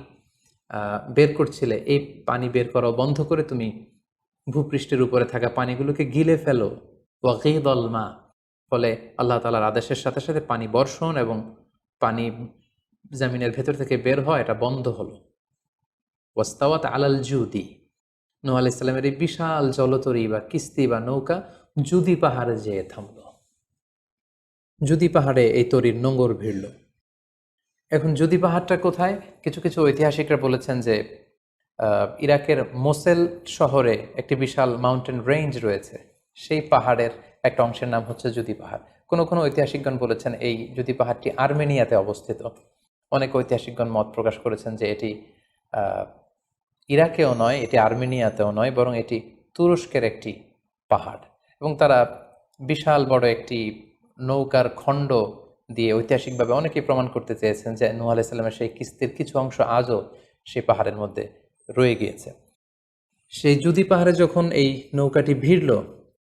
বের করছিলে, এই পানি বের করা বন্ধ করে তুমি ভূপৃষ্ঠের উপরে থাকা পানিগুলোকে গিলে ফেলো। ওয়াগীদাল মা, ফলে আল্লাহ তাআলার আদেশের সাথে সাথে পানি বর্ষণ এবং পানি জমিনের ভেতর থেকে বের হয় এটা বন্ধ হলো। ওয়াস্তাওয়াত আলাল জুদি, নূহ আলাইহিস সালামের এই বিশাল জলতরী বা কিস্তি বা নৌকা জুদি পাহাড়ে যেয়ে থামল। জুদি পাহাড়ে এই তরীর নোঙর ভিড়ল। এখন জুদি পাহাড়টা কোথায়? কিছু কিছু ঐতিহাসিকরা বলেছেন যে ইরাকের মোসেল শহরে একটি বিশাল মাউন্টেন রেঞ্জ রয়েছে, সেই পাহাড়ের একটা অংশের নাম হচ্ছে জুদি পাহাড়। কোনো কোনো ঐতিহাসিকগণ বলেছেন এই জুদি পাহাড়টি আর্মেনিয়াতে অবস্থিত। অনেক ঐতিহাসিকগণ মত প্রকাশ করেছেন যে এটি ইরাকেও নয়, এটি আর্মেনিয়াতেও নয়, বরং এটি তুরস্কের একটি পাহাড়। এবং তারা বিশাল বড় একটি নৌকার খণ্ড দিয়ে ঐতিহাসিকভাবে অনেকেই প্রমাণ করতে চেয়েছেন যে নূহ আলাইহিস সালামের সেই কিস্তির কিছু অংশ আজও সেই পাহাড়ের মধ্যে রয়ে গিয়েছে। সেই জুদি পাহাড়ে যখন এই নৌকাটি ভিড়ল,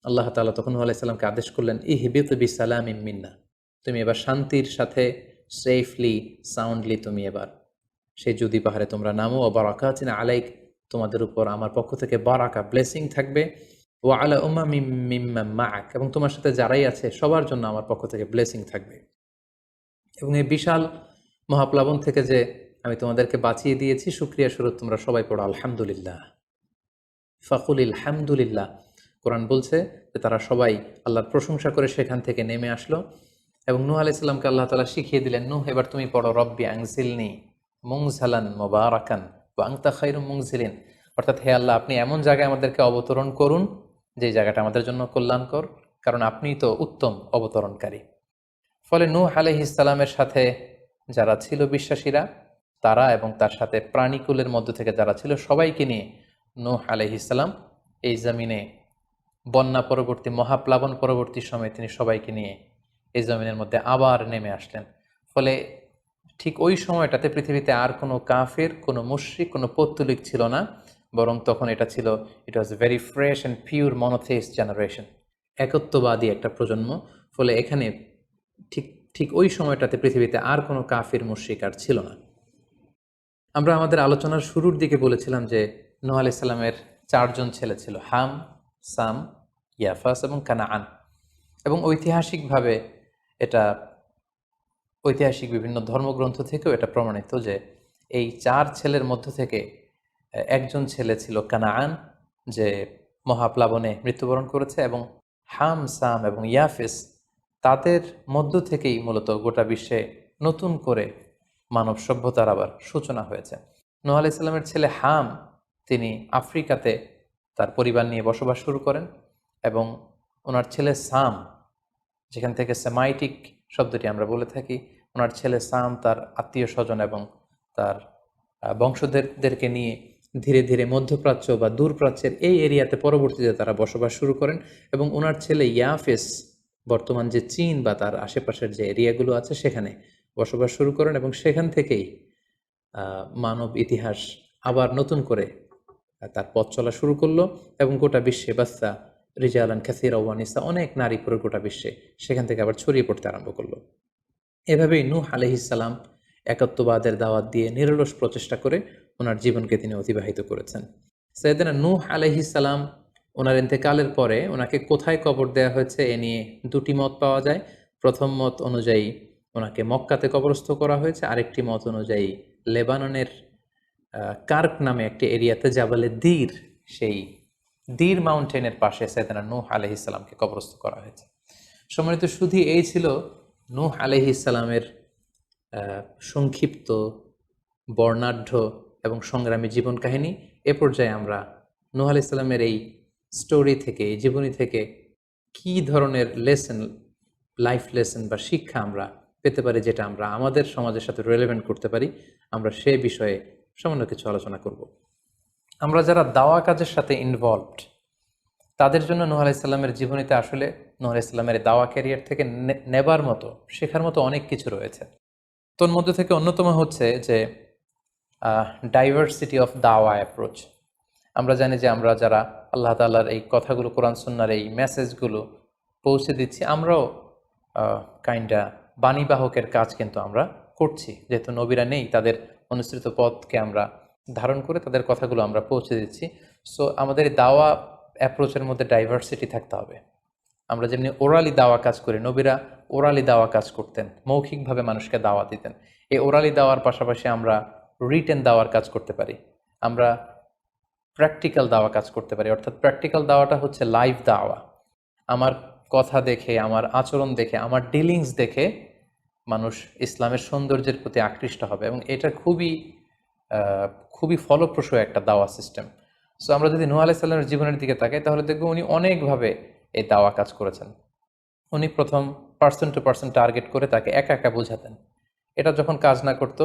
আল্লাহ তাআলা তখন নূহ আলাইহিস সালামকে আদেশ করলেন, ইহবিত বিসালামিন মিন্না, তুমি এবার শান্তির সাথে সেফলি সাউন্ডলি তুমি এবার সেই জুদি পাহাড়ে তোমরা নামো। ও বারাকাতিন আলাইক, তোমাদের উপর আমার পক্ষ থেকে বারাকা ব্লেসিং থাকবে। ও আলা উমামিম মিম্মান মাআক, এবং তোমার সাথে যারাই আছে সবার জন্য আমার পক্ষ থেকে ব্লেসিং থাকবে। এবং এই বিশাল মহাপ্লাবন থেকে যে আমি তোমাদেরকে বাঁচিয়ে দিয়েছি, শুকরিয়া স্বরূপ তোমরা সবাই পড়ো আলহামদুলিল্লাহ। ফাকুলিল হামদুলিল্লাহ। কোরআন বলছে যে তারা সবাই আল্লাহর প্রশংসা করে সেখান থেকে নেমে আসলো এবং নূহ আলাইহিস সালামকে আল্লাহ তাআলা শিখিয়ে দিলেন, নূহ এবার তুমি পড়ো রব্বি আনজিলনি মুনজালান মুবারাকান ওয়া আনতা খায়রুম মুনজিলিন, অর্থাৎ হে আল্লাহ আপনি এমন জায়গায় আমাদেরকে অবতরণ করুন যে জায়গাটা আমাদের জন্য কল্যাণকর, কারণ আপনিই তো উত্তম অবতরণকারী। ফলে নূহ আলাইহিস সালামের সাথে যারা ছিল বিশ্বাসীরা, তারা এবং তার সাথে প্রাণীকুলের মধ্য থেকে যারা ছিল সবাইকে নিয়ে নূহ আলাইহিস সালাম এই জমিনে বন্যা পরবর্তী মহাপ্লাবন পরবর্তী সময়ে তিনি সবাইকে নিয়ে এই জমিনের মধ্যে আবার নেমে আসলেন। ফলে ঠিক ওই সময়টাতে পৃথিবীতে আর কোনো কাফের, কোনো মুশরিক, কোনো পৌত্তলিক ছিল না, বরং তখন এটা ছিল, it was very fresh and pure monotheist generation, একত্ববাদী একটা প্রজন্ম। ফলে এখানে ঠিক ঠিক ওই সময়টাতে পৃথিবীতে আর কোনো কাফির মুশরিক আর ছিল না। আমরা আমাদের আলোচনার শুরুর দিকে বলেছিলাম যে নূহ আলাইহিস সালামের 4 জন ছেলে ছিল, হাম, সাম, ইয়াফাস এবং কানাআন। এবং ঐতিহাসিকভাবে এটা ঐতিহাসিক বিভিন্ন ধর্মগ্রন্থ থেকেও এটা প্রমাণিত যে এই 4 ছেলের মধ্য থেকে একজন ছেলে ছিল কানাআন, যে মহাপ্লাবনে মৃত্যুবরণ করেছে, এবং হাম, সাম এবং ইয়াফেস, তাদের মধ্য থেকেই মূলত গোটা বিশ্বে নতুন করে মানব সভ্যতার আবার সূচনা হয়েছে। নূহ আলাইহিস সালামের ছেলে হাম, তিনি আফ্রিকাতে তার পরিবার নিয়ে বসবাস শুরু করেন, এবং ওনার ছেলে সাম, যেখান থেকে সেমাইটিক শব্দটি আমরা বলে থাকি, ওনার ছেলে সাম তার আত্মীয় স্বজন এবং তার বংশধরদেরকে নিয়ে ধীরে ধীরে মধ্যপ্রাচ্য বা দূরপ্রাচ্যের এই এরিয়াতে পরবর্তীতে তারা বসবাস শুরু করেন। এবং ওনার ছেলে ইয়াফেস বর্তমান যে চীন বা তার আশেপাশের যে এরিয়াগুলো আছে সেখানে বসবাস শুরু করেন, এবং সেখান থেকেই মানব ইতিহাস আবার নতুন করে তার পথ চলা শুরু করলো, এবং গোটা বিশ্বে বাস্তা রিজালান কাসীরা ওয়া নিসা, অনেক নারী পুরো গোটা বিশ্বে সেখান থেকে আবার ছড়িয়ে পড়তে আরম্ভ করলো। এভাবেই নূহ আলাইহিস সালাম একত্ববাদের দাওয়াত দিয়ে নিরলস প্রচেষ্টা করে ওনার জীবনকে তিনি অতিবাহিত করেছেন। সাইয়েদনা নূহ আলাইহিস সালাম ওনার ইন্তেকালের পরে ওনাকে কোথায় কবর দেওয়া হয়েছে এ নিয়ে 2টি মত পাওয়া যায়। প্রথম মত অনুযায়ী ওনাকে মক্কাতে কবরস্থ করা হয়েছে, আরেকটি মত অনুযায়ী লেবাননের কার্ক নামে একটি এরিয়াতে জাবালে দীর, সেই দীর মাউন্টেনের পাশে সাইয়েদনা নূহ আলাইহিস সালামকে কবরস্থ করা হয়েছে। সম্মানিত সুধী, এই ছিল নূহ আলাইহিস সালামের সংক্ষিপ্ত, বর্ণাঢ্য এবং সংগ্রামী জীবন কাহিনী। এ পর্যায়ে আমরা নূহ আলাইহিস সালামের এই স্টোরি থেকে, এই জীবনী থেকে কী ধরনের লেসন, লাইফ লেসন বা শিক্ষা আমরা পেতে পারি, যেটা আমরা আমাদের সমাজের সাথে রেলেভেন্ট করতে পারি, আমরা সে বিষয়ে সামান্য কিছু আলোচনা করব। আমরা যারা দাওয়া কাজের সাথে ইনভলভড, তাদের জন্য নূহ আলাইহিস সালামের জীবনীতে আসলে নূহ আলাইহিস সালামের দাওয়া ক্যারিয়ার থেকে নেবার মতো, শেখার মতো অনেক কিছু রয়েছে। তোর মধ্যে থেকে অন্যতম হচ্ছে যে ডাইভার্সিটি অফ দাওয়া অ্যাপ্রোচ। আমরা জানি যে আমরা যারা আল্লাহ তাআলার এই কথাগুলো, কোরআন সুন্নাহর এই মেসেজগুলো পৌঁছে দিচ্ছি, আমরাও কাইন্ডা বাণীবাহকের কাজ কিন্তু আমরা করছি। যেহেতু নবীরা নেই, তাদের অনুসৃত পথকে আমরা ধারণ করে তাদের কথাগুলো আমরা পৌঁছে দিচ্ছি। সো আমাদের এই দাওয়া অ্যাপ্রোচের মধ্যে ডাইভার্সিটি থাকতে হবে। আমরা যেমনি ওরালি দাওয়া কাজ করি, নবীরা ওরালি দাওয়া কাজ করতেন, মৌখিকভাবে মানুষকে দাওয়া দিতেন। এই ওরালি দাওয়ার পাশাপাশি আমরা রিটেন দাওয়ার কাজ করতে পারি, আমরা প্র্যাকটিক্যাল দাওয়া কাজ করতে পারি। অর্থাৎ প্র্যাকটিক্যাল দাওয়াটা হচ্ছে লাইভ দাওয়া। আমার কথা দেখে, আমার আচরণ দেখে, আমার ডিলিংস দেখে মানুষ ইসলামের সৌন্দর্যের প্রতি আকৃষ্ট হবে, এবং এটা খুবই ফলপ্রসূ একটা দাওয়া সিস্টেম। সো আমরা যদি নূহ আলাইহিস সালামের জীবনের দিকে তাকাই, তাহলে দেখবো উনি অনেকভাবে এই দাওয়া কাজ করেছেন। উনি প্রথম পার্সন টু পার্সন টার্গেট করে তাকে একা একা বোঝাতেন। এটা যখন কাজ না করতো,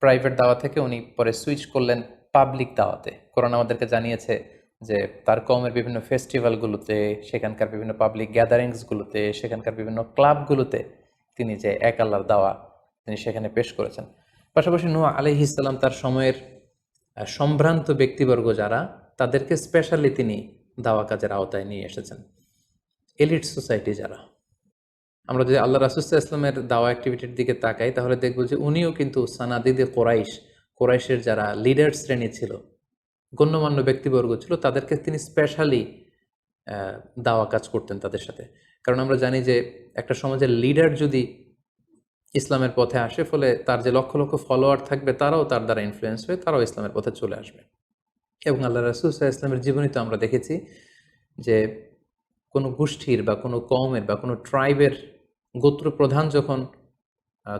প্রাইভেট দাওয়া থেকে উনি পরে সুইচ করলেন পাবলিক দাওয়াতে। কোরআন আমাদেরকে জানিয়েছে যে তার কওমের বিভিন্ন ফেস্টিভ্যালগুলোতে, সেখানকার বিভিন্ন পাবলিক গ্যাদারিংসগুলোতে, সেখানকার বিভিন্ন ক্লাবগুলোতে তিনি যে এক আল্লাহর দাওয়া তিনি সেখানে পেশ করেছেন। পাশাপাশি নূহ আলাইহিস সালাম তার সময়ের সম্ভ্রান্ত ব্যক্তিবর্গ যারা, তাদেরকে স্পেশালি তিনি দাওয়া কাজের আওতায় নিয়ে এসেছেন। এলিট সোসাইটি যারা, আমরা যদি আল্লাহ রাসূল সাল্লাল্লাহু আলাইহি ওয়াসাল্লামের দাওয়া অ্যাক্টিভিটির দিকে তাকাই, তাহলে দেখব যে উনিও কিন্তু সানাদিদে কোরাইশের যারা লিডার শ্রেণী ছিল, গণ্যমান্য ব্যক্তিবর্গ ছিল, তাদেরকে তিনি স্পেশালি দাওয়া কাজ করতেন তাদের সাথে। কারণ আমরা জানি যে একটা সমাজের লিডার যদি ইসলামের পথে আসে, ফলে তার যে লক্ষ লক্ষ ফলোয়ার থাকবে, তারাও তার দ্বারা ইনফ্লুয়েন্স হয়ে তারাও ইসলামের পথে চলে আসবে। এবং আল্লাহ রাসূল সাল্লাল্লাহু আলাইহি ওয়াসাল্লামের জীবনীতে আমরা দেখেছি যে কোনো গোষ্ঠীর বা কোনো কওমের বা কোনো ট্রাইবের গোত্র প্রধান যখন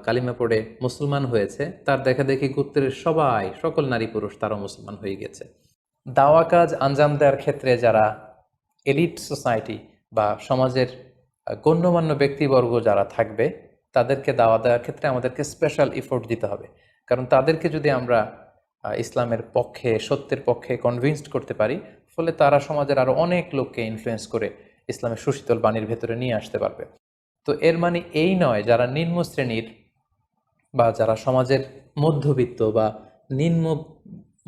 কালিমা পড়ে মুসলমান হয়েছে, তার দেখা দেখি গোত্রের সকল নারী পুরুষ তারাও মুসলমান হয়ে গেছে। দাওয়া কাজ আঞ্জাম দেওয়ার ক্ষেত্রে যারা এলিট সোসাইটি বা সমাজের গণ্যমান্য ব্যক্তিবর্গ যারা থাকবে, তাদেরকে দাওয়া দেওয়ার ক্ষেত্রে আমাদেরকে স্পেশাল এফোর্ট দিতে হবে। কারণ তাদেরকে যদি আমরা ইসলামের পক্ষে, সত্যের পক্ষে কনভিন্সড করতে পারি, ফলে তারা সমাজের আরও অনেক লোককে ইনফ্লুয়েন্স করে ইসলামের সুশীতল বাণীর ভেতরে নিয়ে আসতে পারবে। তো এর মানে এই নয় যারা নিম্ন শ্রেণীর বা যারা সমাজের মধ্যবিত্ত বা নিম্ন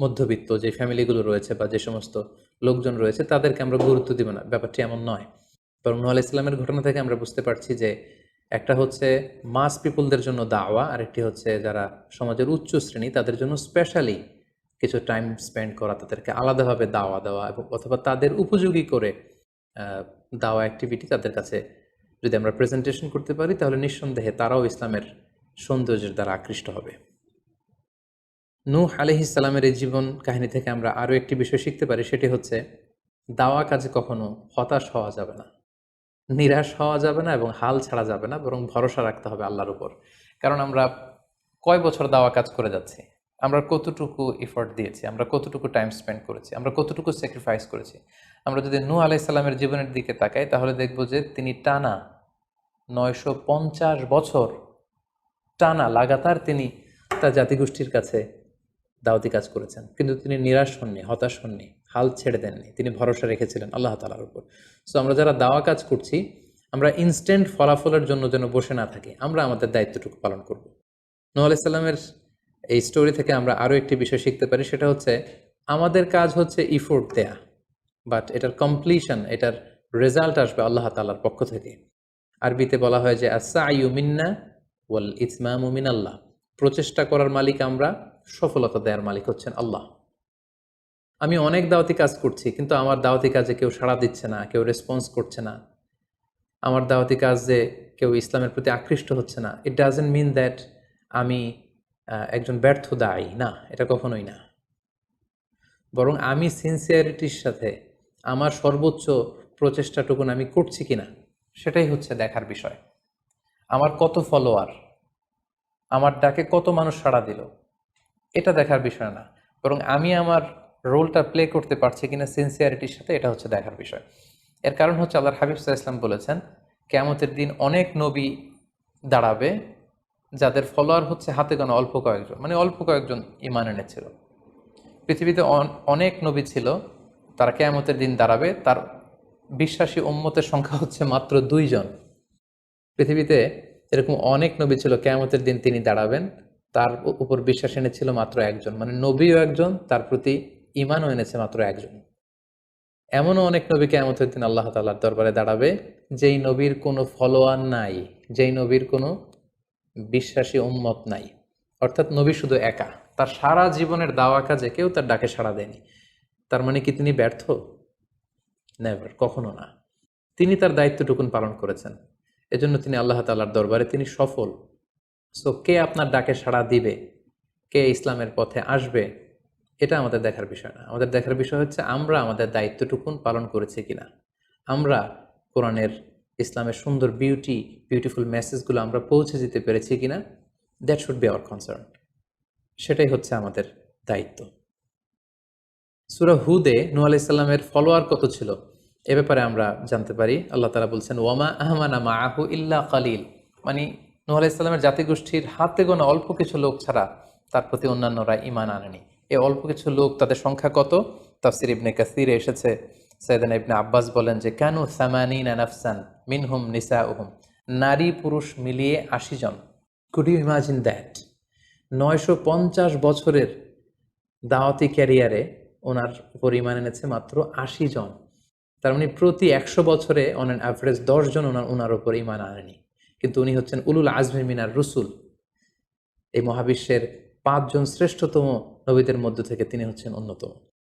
মধ্যবিত্ত যে ফ্যামিলিগুলো রয়েছে বা যে সমস্ত লোকজন রয়েছে, তাদেরকে আমরা গুরুত্ব দিব না, ব্যাপারটি এমন নয়। বরং নূহ আলাইহিস সালামের ঘটনা থেকে আমরা বুঝতে পারছি যে একটা হচ্ছে মাস পিপলদের জন্য দাওয়া, আর একটি হচ্ছে যারা সমাজের উচ্চ শ্রেণী, তাদের জন্য স্পেশালি কিছু টাইম স্পেন্ড করা, তাদেরকে আলাদাভাবে দাওয়া দেওয়া, এবং অথবা তাদের উপযোগী করে দাওয়া অ্যাক্টিভিটি তাদের কাছে যদি আমরা প্রেজেন্টেশন করতে পারি, তাহলে নিঃসন্দেহে তারাও ইসলামের সৌন্দর্যের দ্বারা আকৃষ্ট হবে। নূহ আলাইহিস সালামের এই জীবন কাহিনী থেকে আমরা আরও একটি বিষয় শিখতে পারি, সেটি হচ্ছে দাওয়া কাজে কখনো হতাশ হওয়া যাবে না, নিরাশ হওয়া যাবে না, এবং হাল ছাড়া যাবে না, বরং ভরসা রাখতে হবে আল্লাহর উপর। কারণ আমরা কয় বছর দাওয়া কাজ করে যাচ্ছি, আমরা কতটুকু এফোর্ট দিয়েছি, আমরা কতটুকু টাইম স্পেন্ড করেছি, আমরা কতটুকু স্যাক্রিফাইস করেছি। আমরা যদি নূহ আলাইহিস সালামের জীবনের দিকে তাকাই, তাহলে দেখব যে তিনি টানা 950 বছর টানা লাগাতার তিনি তার জাতিগোষ্ঠীর কাছে দাওয়াতি কাজ করেছেন, কিন্তু তিনি নিরাশ হননি, হতাশ হননি, হাল ছেড়ে দেননি, তিনি ভরসা রেখেছিলেন আল্লাহ তাআলার উপর। সো আমরা যারা দাওয়া কাজ করছি, আমরা ইনস্ট্যান্ট ফলাফলের জন্য যেন বসে না থাকি, আমরা আমাদের দায়িত্বটুকু পালন করব। নূহ আলাইহিস সালামের এই স্টোরি থেকে আমরা আরও একটি বিষয় শিখতে পারি, সেটা হচ্ছে আমাদের কাজ হচ্ছে ইফোর্ট দেয়া, বাট এটার কমপ্লিশন, এটার রেজাল্ট আসবে আল্লাহ তাআলার পক্ষ থেকে। আরবিতে বলা হয় যে আস-সা'য়ু মিন্না ওয়াল ইতমামু মিনাল্লাহ, প্রচেষ্টা করার মালিক আমরা, সফলতা দেওয়ার মালিক হচ্ছেন আল্লাহ। আমি অনেক দাওয়াতি কাজ করছি, কিন্তু আমার দাওয়াতি কাজে কেউ সাড়া দিচ্ছে না, কেউ রেসপন্স করছে না, আমার দাওয়াতি কাজে কেউ ইসলামের প্রতি আকৃষ্ট হচ্ছে না, ইট ডাজন্ট মিন দ্যাট আমি একজন ব্যর্থ দায়ী, না, এটা কখনোই না। বরং আমি সিনসিয়ারিটির সাথে আমার সর্বোচ্চ প্রচেষ্টাটুকুন আমি করছি কিনা, সেটাই হচ্ছে দেখার বিষয়। আমার কত ফলোয়ার, আমার ডাকে কত মানুষ সাড়া দিল, এটা দেখার বিষয় না, বরং আমি আমার রোলটা প্লে করতে পারছি কিনা সিনসিয়ারিটির সাথে, এটা হচ্ছে দেখার বিষয়। এর কারণ হচ্ছে আল্লাহর হাবিব সাল্লাল্লাহু আলাইহি ওয়াসাল্লাম বলেছেন, কিয়ামতের দিন অনেক নবী দাঁড়াবে যাদের ফলোয়ার হচ্ছে হাতে গোনা অল্প কয়েকজন, মানে অল্প কয়েকজন ঈমান এনেছিল। পৃথিবীতে অনেক নবী ছিল, তারা কিয়ামতের দিন দাঁড়াবে, তার বিশ্বাসী উম্মতের সংখ্যা হচ্ছে মাত্র 2 জন। পৃথিবীতে এরকম অনেক নবী ছিল, কিয়ামতের দিন তিনি দাঁড়াবেন, তার উপর বিশ্বাস এনেছিল মাত্র একজন, মানে নবীও একজন, তার প্রতি ঈমানও এনেছে মাত্র একজন। এমনও অনেক নবী কিয়ামতের দিন আল্লাহ তাআলার দরবারে দাঁড়াবে যেই নবীর কোনো ফলোয়ার নাই, যেই নবীর কোনো বিশ্বাসী উম্মত নাই, অর্থাৎ নবী শুধু একা, তার সারা জীবনের দাওয়া কাজে কেউ তার ডাকে সাড়া দেয়নি। তার মানে কি তিনি ব্যর্থ? নেভার, কখনো না। তিনি তার দায়িত্বটুকুন পালন করেছেন, এজন্য তিনি আল্লাহ তাআলার দরবারে তিনি সফল। সো কে আপনার ডাকে সাড়া দিবে, কে ইসলামের পথে আসবে, এটা আমাদের দেখার বিষয় না। আমাদের দেখার বিষয় হচ্ছে আমরা আমাদের দায়িত্বটুকুন পালন করেছি কিনা, আমরা কোরআনের, ইসলামের সুন্দর বিউটিফুল মেসেজগুলো আমরা পৌঁছে দিতে পেরেছি কিনা। That should be hour concern, সেটাই হচ্ছে আমাদের দায়িত্ব। সূরা হুদে নূহ আলাইহিস সালামের ফলোয়ার কত ছিল এ ব্যাপারে আমরা জানতে পারি। আল্লাহ তাআলা বলছেন, ওয়ামা আহমানা মাআহু ইল্লা কালিল, মানে নূহ আলাইহিস সালামের জাতিগোষ্ঠীর হাতে গোনা অল্প কিছু লোক ছাড়া তার প্রতি অন্যান্যরা ঈমান আনেনি। এই অল্প কিছু লোক, তাদের সংখ্যা কত? তাফসীর ইবনে কাসীরে এসেছে, সাইয়েদনা ইবনে আব্বাস বলেন যে কানু সামানিনা নাফসান মিনহুম নিসাউহুম, নারী পুরুষ মিলিয়ে 80 জন। Could you imagine that? 950 বছরের দাওয়াতি ক্যারিয়ারে ওনার উপর ঈমান এনেছে মাত্র 80 জন। তার মানে প্রতি 100 বছরে অন অ্যান অ্যাভারেজ 10 জন ওনার উপর ঈমান আনেনি। কিন্তু উনি হচ্ছেন উলুল আজমি মিনার রুসুল, এই মহাবিশ্বের 5 জন শ্রেষ্ঠতম নবীদের মধ্য থেকে তিনি হচ্ছেন অন্যতম।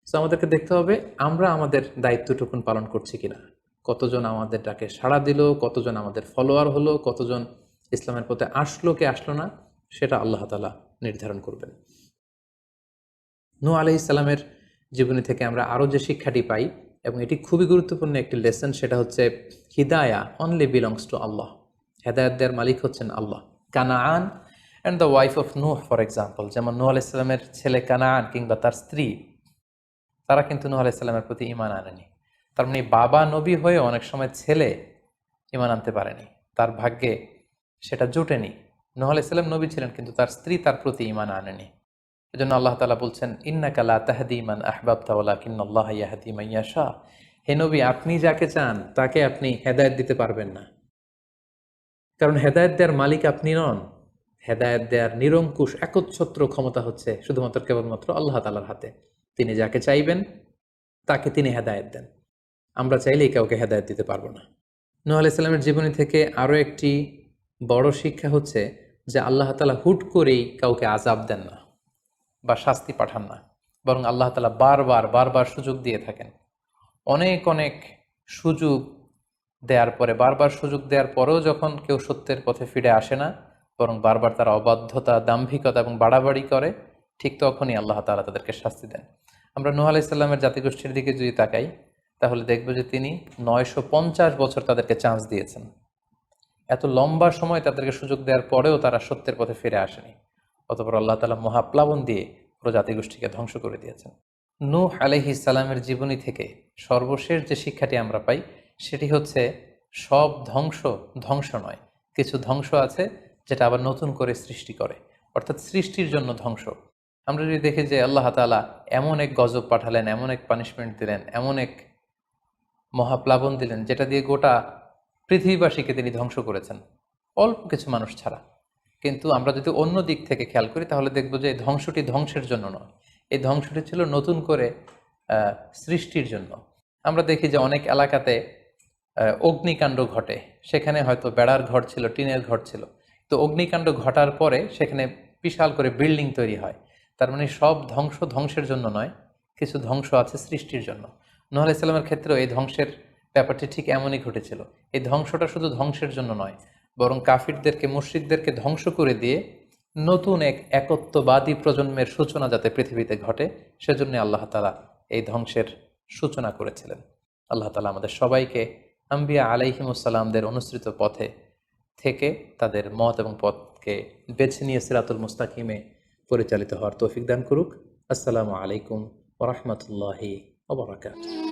সো আমাদেরকে দেখতে হবে আমরা আমাদের দায়িত্বটুকুন পালন করছি কিনা। কতজন আমাদের ডাকে সাড়া দিল, কতজন আমাদের ফলোয়ার হলো, কতজন ইসলামের পথে আসলো কে আসলো না, সেটা আল্লাহ তাআলা নির্ধারণ করবেন। নূহ আলাইহিস সালামের জীবনী থেকে আমরা আরও যে শিক্ষাটি পাই, এবং এটি খুবই গুরুত্বপূর্ণ একটি লেসন, সেটা হচ্ছে হিদায়া অনলি বিলংস টু আল্লাহ। হেদায়েত দেওয়ার মালিক হচ্ছেন Allah. Canaan and the wife of Nuh for example, যেমন নূহ আলাইহিস সালামের ছেলে কানাআন কিংবা তার স্ত্রী, তারা কিন্তু নূহ আলাইহিস সালামের প্রতি ঈমান আনেনি। তার মানে বাবা নবী হয়ে অনেক সময় ছেলে ঈমান আনতে পারেনি, তার ভাগ্যে সেটা জোটেনি। নূহ আলাইহিস সালাম নবী ছিলেন, কিন্তু তার স্ত্রী তার প্রতি ঈমান আনেনি। এজন্য আল্লাহ তাআলা বলছেন, ইন্নাকা লা তাহদি মান আহবাবতা ওয়ালাকিন্নাল্লাহা ইয়াহদি মান ইয়াশা। হে নবী, আপনি যাকে চান তাকে আপনি হেদায়েত দিতে পারবেন না, কারণ হেদায়েত দেওয়ার মালিক আপনি নন। হেদায়েত দেওয়ার নিরঙ্কুশ একচ্ছত্র ক্ষমতা হচ্ছে শুধুমাত্র কেবলমাত্র আল্লাহ তাআলার হাতে। তিনি যাকে চাইবেন তাকে তিনি হেদায়েত দেন, আমরা চাইলেই কাউকে হেদায়েত দিতে পারবো না। নূহ আলাইহিস সালামের জীবনী থেকে আরও একটি বড় শিক্ষা হচ্ছে যে আল্লাহ তাআলা হুট করেই কাউকে আযাব দেন না বা শাস্তি পাঠান না, বরং আল্লাহ তাআলা বারবার সুযোগ দিয়ে থাকেন। অনেক অনেক সুযোগ দেওয়ার পরে, বারবার সুযোগ দেওয়ার পরেও যখন কেউ সত্যের পথে ফিরে আসে না, বরং বারবার তারা অবাধ্যতা, দাম্ভিকতা এবং বাড়াবাড়ি করে, ঠিক তখনই আল্লাহ তাআলা তাদেরকে শাস্তি দেন। আমরা নূহ আলাইহিস সালামের জাতিগোষ্ঠীর দিকে যদি তাকাই, তাহলে দেখব যে তিনি 950 বছর তাদেরকে চান্স দিয়েছেন। এত লম্বা সময় তাদেরকে সুযোগ দেওয়ার পরেও তারা সত্যের পথে ফিরে আসেনি। অতঃপর আল্লাহ তাআলা মহাপ্লাবন দিয়ে পুরো জাতিগোষ্ঠীকে ধ্বংস করে দিয়েছেন। নূহ আলাইহিস সালামের জীবনী থেকে সর্বশেষ যে শিক্ষাটি আমরা পাই, সেটি হচ্ছে সব ধ্বংস নয়। কিছু ধ্বংস আছে যেটা আবার নতুন করে সৃষ্টি করে, অর্থাৎ সৃষ্টির জন্য ধ্বংস। আমরা যদি দেখি যে আল্লাহ তাআলা এমন এক গজব পাঠালেন, এমন এক পানিশমেন্ট দিলেন, এমন এক মহাপ্লাবন দিলেন, যেটা দিয়ে গোটা পৃথিবীবাসীকে তিনি ধ্বংস করেছেন, অল্প কিছু মানুষ ছাড়া। কিন্তু আমরা যদি অন্য দিক থেকে খেয়াল করি, তাহলে দেখব যে এই ধ্বংসটি ধ্বংসের জন্য নয়, এই ধ্বংসটি ছিল নতুন করে সৃষ্টির জন্য। আমরা দেখি যে অনেক এলাকাতে অগ্নিকাণ্ড ঘটে, সেখানে হয়তো বেড়ার ঘর ছিল, টিনের ঘর ছিল, তো অগ্নিকাণ্ড ঘটার পরে সেখানে বিশাল করে বিল্ডিং তৈরি হয়। তার মানে সব ধ্বংসের জন্য নয়, কিছু ধ্বংস আছে সৃষ্টির জন্য। নূহ আলাইহিস সালামের ক্ষেত্রেও এই ধ্বংসের ব্যাপারটি ঠিক এমনই ঘটেছিল। এই ধ্বংসটা শুধু ধ্বংসের জন্য নয়, বরং কাফিরদেরকে, মুশরিকদেরকে ধ্বংস করে দিয়ে নতুন এক একত্ববাদী প্রজন্মের সূচনা যাতে পৃথিবীতে ঘটে, সেজন্য আল্লাহ তাআলা এই ধ্বংসের সূচনা করেছিলেন। আল্লাহ তাআলা আমাদের সবাইকে আম্বিয়া আলাইহিমুসসালামদের অনুসৃত পথে থেকে তাদের মত এবং পথকে বেছে নিয়ে সিরাতুল মুস্তাকিমে পরিচালিত হওয়ার তৌফিক দান করুক। আসসালামু আলাইকুম ওয়া রাহমাতুল্লাহি ওয়া বারাকাতুহু।